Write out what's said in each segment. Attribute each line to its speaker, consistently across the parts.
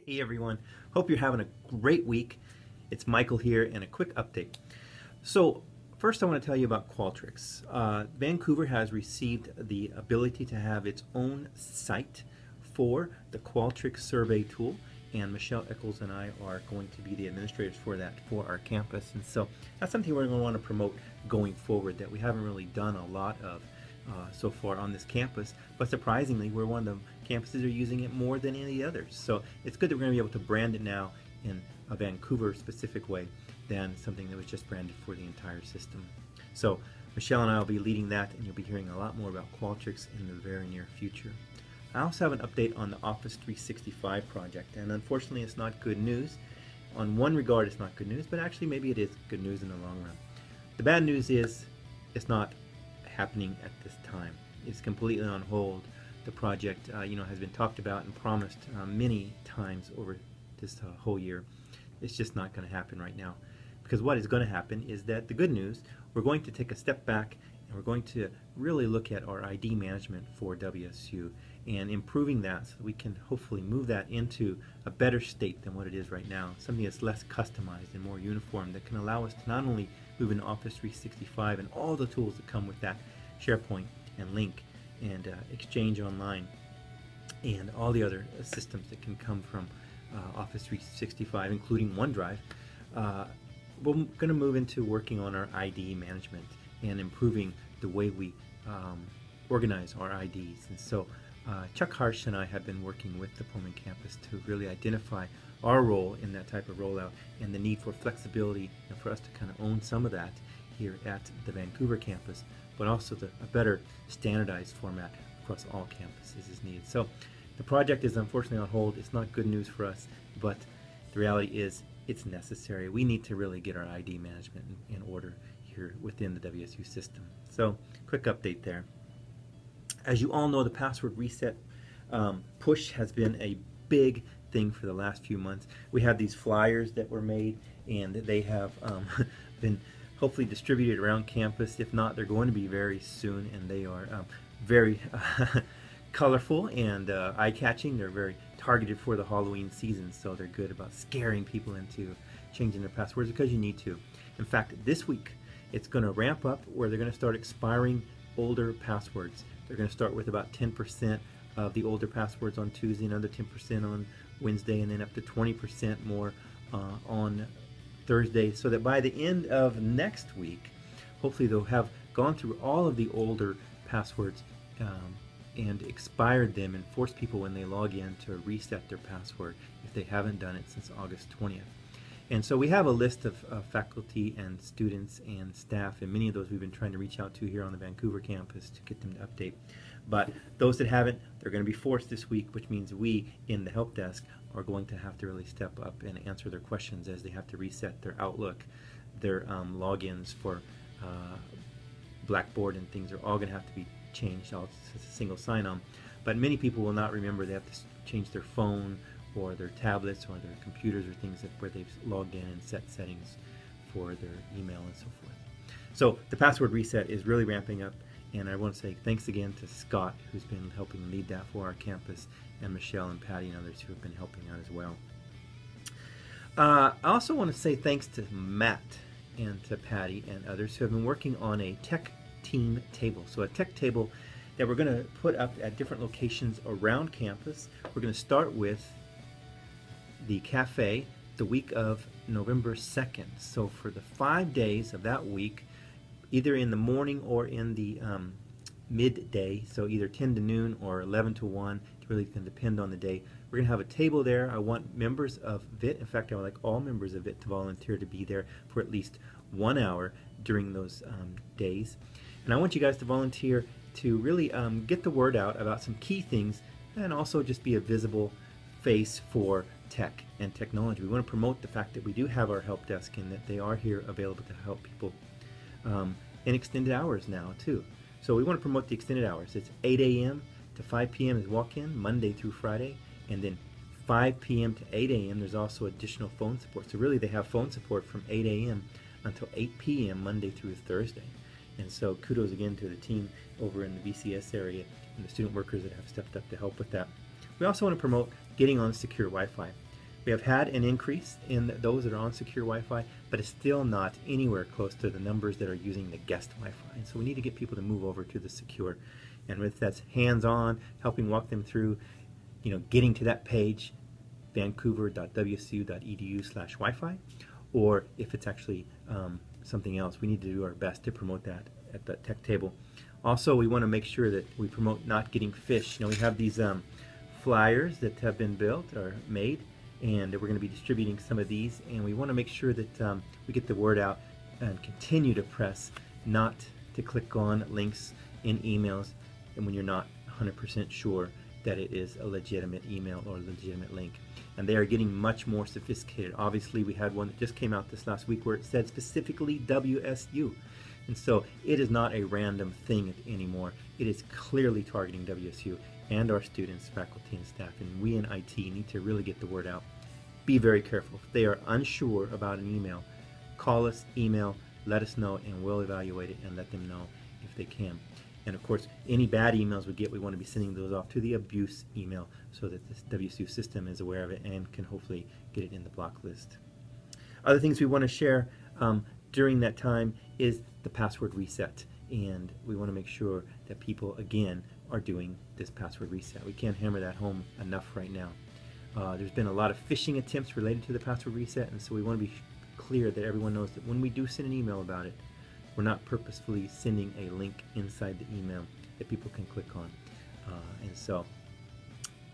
Speaker 1: Hey everyone, hope you're having a great week. It's Michael here and a quick update. So first I want to tell you about Qualtrics. Vancouver has received the ability to have its own site for the Qualtrics survey tool, and Michelle Eccles and I are going to be the administrators for that for our campus, and so that's something we're going to want to promote going forward that we haven't really done a lot of so far on this campus, but surprisingly we're one of the campuses that are using it more than any others. So it's good that we're going to be able to brand it now in a Vancouver specific way than something that was just branded for the entire system. So Michelle and I will be leading that, and you'll be hearing a lot more about Qualtrics in the very near future. I also have an update on the Office 365 project, and unfortunately it's not good news. On one regard it's not good news, but actually maybe it is good news in the long run. The bad news is it's not happening at this time. It's completely on hold. The project has been talked about and promised many times over this whole year. It's just not going to happen right now, because what is going to happen is that the good news, we're going to take a step back and we're going to really look at our ID management for WSU and improving that so that we can hopefully move that into a better state than what it is right now, something that's less customized and more uniform, that can allow us to not only move into Office 365 and all the tools that come with that, SharePoint and Link and Exchange Online and all the other systems that can come from Office 365, including OneDrive. We're going to move into working on our ID management and improving the way we organize our IDs. And so Chuck Harsh and I have been working with the Pullman campus to really identify our role in that type of rollout and the need for flexibility and for us to kind of own some of that here at the Vancouver campus, but also a better standardized format across all campuses is needed. So the project is unfortunately on hold. It's not good news for us, but the reality is it's necessary. We need to really get our ID management in order here within the WSU system. So quick update there. As you all know, the password reset push has been a big thing for the last few months. We have these flyers that were made, and they have been hopefully distributed around campus. If not, they're going to be very soon, and they are very colorful and eye-catching. They're very targeted for the Halloween season, so they're good about scaring people into changing their passwords, because you need to. In fact, this week it's going to ramp up where they're going to start expiring older passwords. They're going to start with about 10% of the older passwords on Tuesday, another 10% on Wednesday, and then up to 20% more on Thursday, so that by the end of next week, hopefully they'll have gone through all of the older passwords and expired them, and forced people when they log in to reset their password if they haven't done it since August 20th. And so we have a list of faculty and students and staff, and many of those we've been trying to reach out to here on the Vancouver campus to get them to update. But those that haven't, they're going to be forced this week, which means we in the help desk are going to have to really step up and answer their questions as they have to reset their Outlook, their logins for Blackboard and things are all going to have to be changed. All it's a single sign-on. But many people will not remember they have to change their phone or their tablets or their computers or things where they've logged in and set settings for their email and so forth. So the password reset is really ramping up, and I want to say thanks again to Scott, who's been helping lead that for our campus, and Michelle and Patty and others who have been helping out as well. I also want to say thanks to Matt and to Patty and others who have been working on a tech team table. So a tech table that we're going to put up at different locations around campus. We're going to start with the cafe the week of November 2nd. So for the 5 days of that week, either in the morning or in the midday, so either 10 to noon or 11 to 1, it really can depend on the day. We're going to have a table there. I want members of VIT, in fact I would like all members of VIT to volunteer to be there for at least 1 hour during those days. And I want you guys to volunteer to really get the word out about some key things, and also just be a visible face for tech and technology. We want to promote the fact that we do have our help desk and that they are here available to help people in extended hours now too. So we want to promote the extended hours. It's 8 a.m. to 5 p.m. is walk-in, Monday through Friday, and then 5 p.m. to 8 a.m. there's also additional phone support. So really they have phone support from 8 a.m. until 8 p.m. Monday through Thursday. And so kudos again to the team over in the VCS area and the student workers that have stepped up to help with that. We also want to promote getting on secure Wi-Fi. We have had an increase in those that are on secure Wi-Fi, but it's still not anywhere close to the numbers that are using the guest Wi-Fi. And so we need to get people to move over to the secure. And if that's hands-on, helping walk them through, getting to that page, vancouver.wsu.edu/Wi-Fi, or if it's actually something else, we need to do our best to promote that at the tech table. Also, we want to make sure that we promote not getting phished. We have these flyers that have been built or made, and we're going to be distributing some of these, and we want to make sure that we get the word out and continue to press not to click on links in emails and when you're not 100% sure that it is a legitimate email or a legitimate link. And they are getting much more sophisticated. Obviously, we had one that just came out this last week where it said specifically WSU. And so it is not a random thing anymore. It is clearly targeting WSU and our students, faculty, and staff. And we in IT need to really get the word out. Be very careful. If they are unsure about an email, call us, email, let us know, and we'll evaluate it and let them know if they can. And of course, any bad emails we get, we want to be sending those off to the abuse email so that this WSU system is aware of it and can hopefully get it in the block list. Other things we want to share during that time is the password reset. And we want to make sure that people, again, are doing this password reset. We can't hammer that home enough right now. There's been a lot of phishing attempts related to the password reset, and so we want to be clear that everyone knows that when we do send an email about it, we're not purposefully sending a link inside the email that people can click on. And so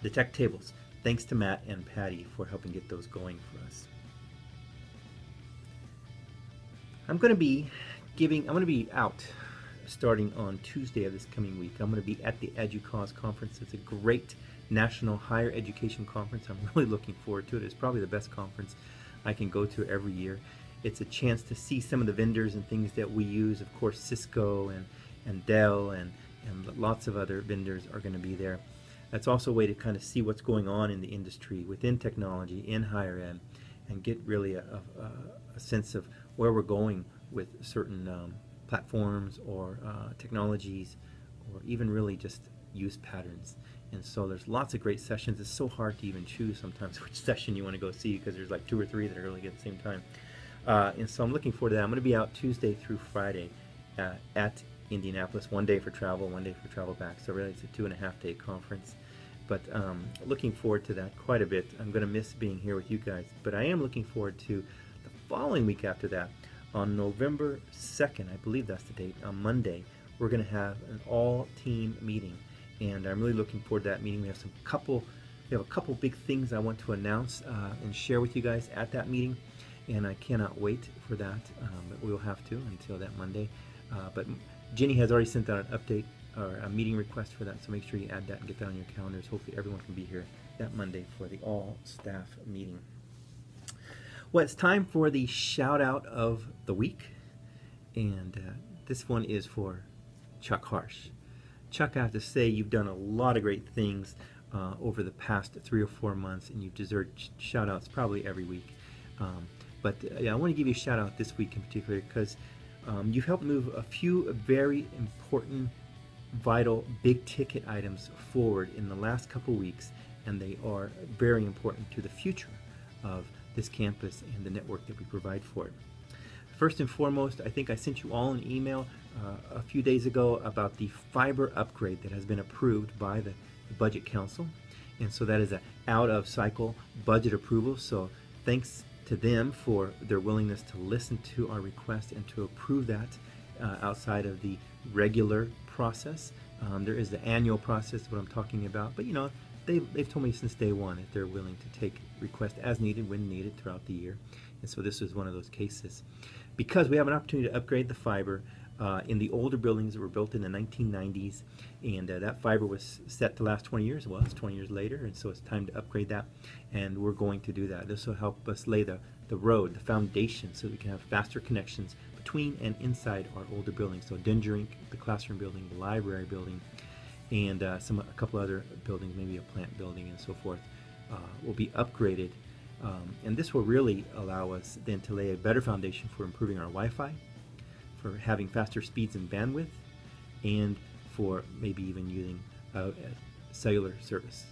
Speaker 1: the tech tables, thanks to Matt and Patty for helping get those going for us. I'm going to be out starting on Tuesday of this coming week. I'm going to be at the EduCause conference. It's a great national higher education conference. I'm really looking forward to it. It's probably the best conference I can go to every year. It's a chance to see some of the vendors and things that we use. Of course, Cisco and Dell and lots of other vendors are going to be there. That's also a way to kind of see what's going on in the industry, within technology, in higher ed, and get really a sense of where we're going with certain platforms or technologies, or even really just use patterns. And so there's lots of great sessions. It's so hard to even choose sometimes which session you want to go see because there's like 2 or 3 that are really good at the same time. And so I'm looking forward to that. I'm going to be out Tuesday through Friday at Indianapolis, 1 day for travel, 1 day for travel back. So really it's a 2.5-day conference. But looking forward to that quite a bit. I'm going to miss being here with you guys. But I am looking forward to the following week after that. On November 2nd, I believe that's the date, on Monday, we're going to have an all-team meeting. And I'm really looking forward to that meeting. We have a couple big things I want to announce and share with you guys at that meeting. And I cannot wait for that, but we'll have to until that Monday. But Jenny has already sent out an update or a meeting request for that, so make sure you add that and get that on your calendars. Hopefully everyone can be here that Monday for the all-staff meeting. Well, it's time for the shout-out of the week, and this one is for Chuck Harsh. Chuck, I have to say you've done a lot of great things over the past 3 or 4 months, and you've deserved shout-outs probably every week. But I want to give you a shout out this week in particular because you've helped move a few very important, vital, big ticket items forward in the last couple weeks, and they are very important to the future of this campus and the network that we provide for it. First and foremost, I think I sent you all an email a few days ago about the fiber upgrade that has been approved by the Budget Council, and so that is an out-of-cycle budget approval, so thanks to them for their willingness to listen to our request and to approve that outside of the regular process. There is the annual process, what I'm talking about, but they've told me since day one that they're willing to take requests as needed, when needed throughout the year. And so this is one of those cases. Because we have an opportunity to upgrade the fiber in the older buildings that were built in the 1990s, and that fiber was set to last 20 years. Well, it's 20 years later, and so it's time to upgrade that, and we're going to do that. This will help us lay the road, the foundation, so we can have faster connections between and inside our older buildings. So Dengerink, the classroom building, the library building, and a couple other buildings, maybe a plant building and so forth, will be upgraded. And this will really allow us then to lay a better foundation for improving our Wi-Fi, for having faster speeds and bandwidth, and for maybe even using a cellular service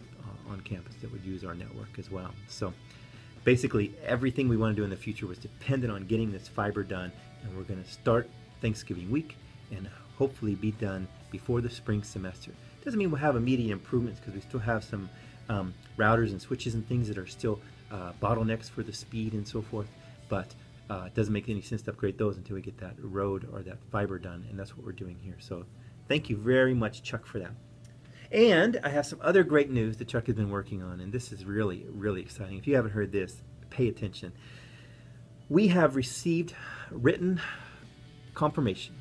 Speaker 1: on campus that would use our network as well. So Basically, everything we want to do in the future was dependent on getting this fiber done, and we're going to start Thanksgiving week and hopefully be done before the spring semester. Doesn't mean we'll have immediate improvements because we still have some routers and switches and things that are still bottlenecks for the speed and so forth, but it doesn't make any sense to upgrade those until we get that road or that fiber done, and that's what we're doing here. So thank you very much, Chuck, for that. And I have some other great news that Chuck has been working on, and this is really, really exciting. If you haven't heard this, pay attention. We have received written confirmation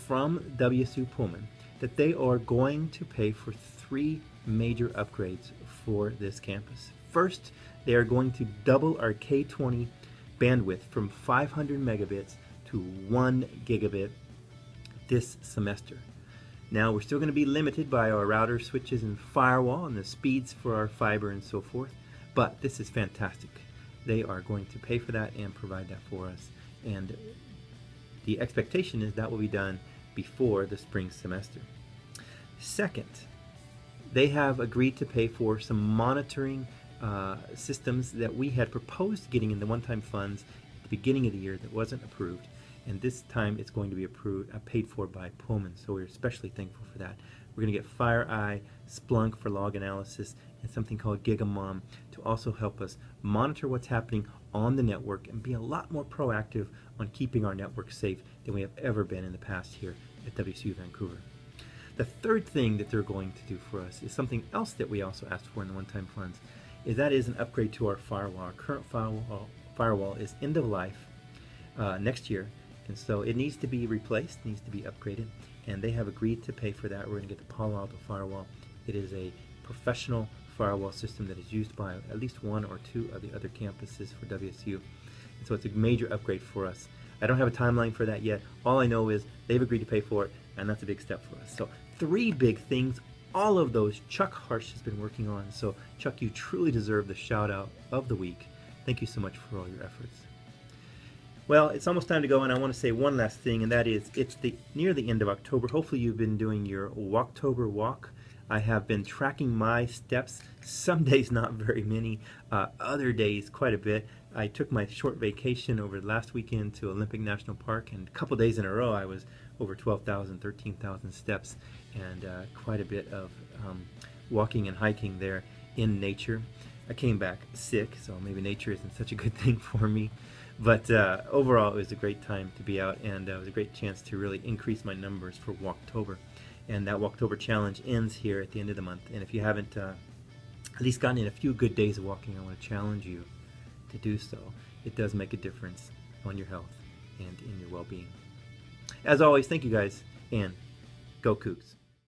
Speaker 1: from WSU Pullman that they are going to pay for 3 major upgrades for this campus. First, they are going to double our K20 bandwidth from 500 megabits to 1 gigabit this semester. Now, we're still going to be limited by our router, switches, and firewall and the speeds for our fiber and so forth, but this is fantastic. They are going to pay for that and provide that for us, and the expectation is that will be done before the spring semester. Second, they have agreed to pay for some monitoring systems that we had proposed getting in the one-time funds at the beginning of the year that wasn't approved. And this time it's going to be paid for by Pullman, so we're especially thankful for that. We're going to get FireEye, Splunk for log analysis, and something called GigaMom to also help us monitor what's happening on the network and be a lot more proactive on keeping our network safe than we have ever been in the past here at WSU Vancouver. The third thing that they're going to do for us is something else that we also asked for in the one-time funds, that is an upgrade to our firewall. Our current firewall is end of life next year, and so it needs to be replaced, needs to be upgraded, and they have agreed to pay for that. We're going to get the Palo Alto firewall. It is a professional firewall system that is used by at least 1 or 2 of the other campuses for WSU, and so it's a major upgrade for us. I don't have a timeline for that yet. All I know is they've agreed to pay for it, and that's a big step for us. So 3 big things. All of those Chuck Harsh has been working on. So Chuck, you truly deserve the shout out of the week. Thank you so much for all your efforts. Well, it's almost time to go, and I want to say one last thing, and that is it's near the end of October. Hopefully you've been doing your Walktober walk. I have been tracking my steps. Some days not very many, other days quite a bit. I took my short vacation over last weekend to Olympic National Park, and a couple days in a row I was over 12,000, 13,000 steps, and quite a bit of walking and hiking there in nature. I came back sick, so maybe nature isn't such a good thing for me. But overall, it was a great time to be out, and it was a great chance to really increase my numbers for Walktober. And that Walktober challenge ends here at the end of the month. And if you haven't at least gotten in a few good days of walking, I want to challenge you to do so. It does make a difference on your health and in your well-being. As always, thank you guys, and go Cougs.